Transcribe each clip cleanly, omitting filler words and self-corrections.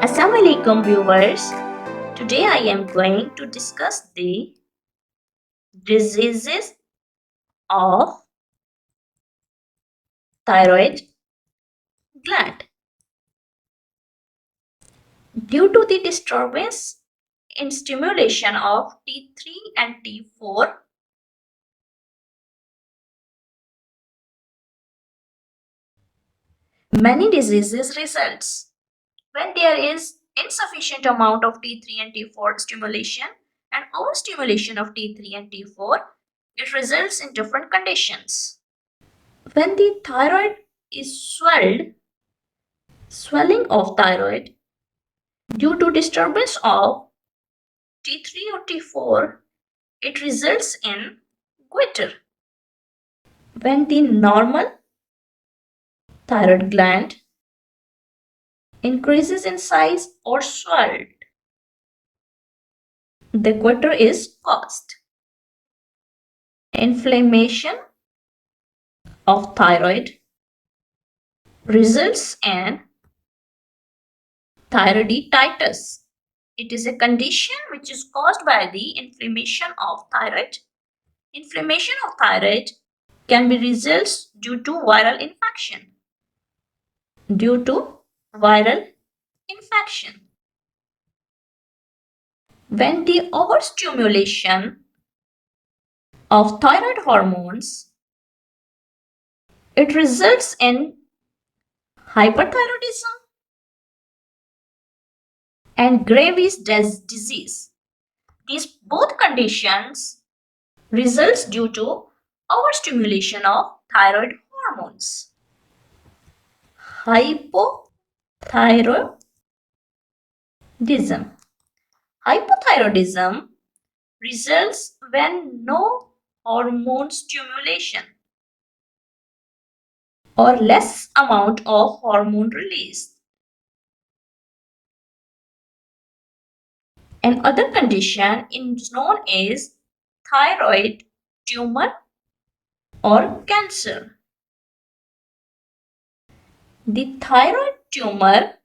Assalamualaikum viewers. Today I am going to discuss the diseases of thyroid gland. Due to the disturbance in stimulation of T3 and T4, many diseases results. When there is insufficient amount of T3 and T4 stimulation and overstimulation of T3 and T4, it results in different conditions. When the thyroid is swelling of thyroid due to disturbance of T3 or T4, it results in goiter. When the normal thyroid gland increases in size or swelled, the goiter is caused. Inflammation of thyroid results in thyroiditis. It is a condition which is caused by the inflammation of thyroid. Inflammation of thyroid can be results due to viral infection. Due to viral infection. When the overstimulation of thyroid hormones, it results in hypothyroidism and Graves' disease. These both conditions results due to overstimulation of thyroid hormones. Hypothyroidism. Hypothyroidism results when no hormone stimulation or less amount of hormone release. Another condition is known as thyroid tumor or cancer. The thyroid tumor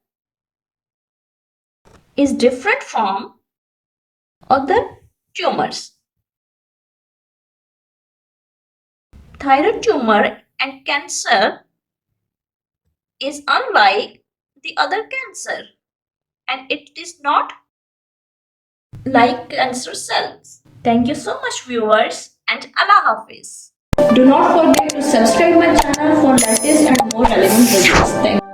is different from other tumors. Thyroid tumor and cancer is unlike the other cancer, and it is not like cancer cells. Thank you so much viewers, and Allah Hafiz. Do not forget to subscribe my channel for latest and more relevant videos. Thank you.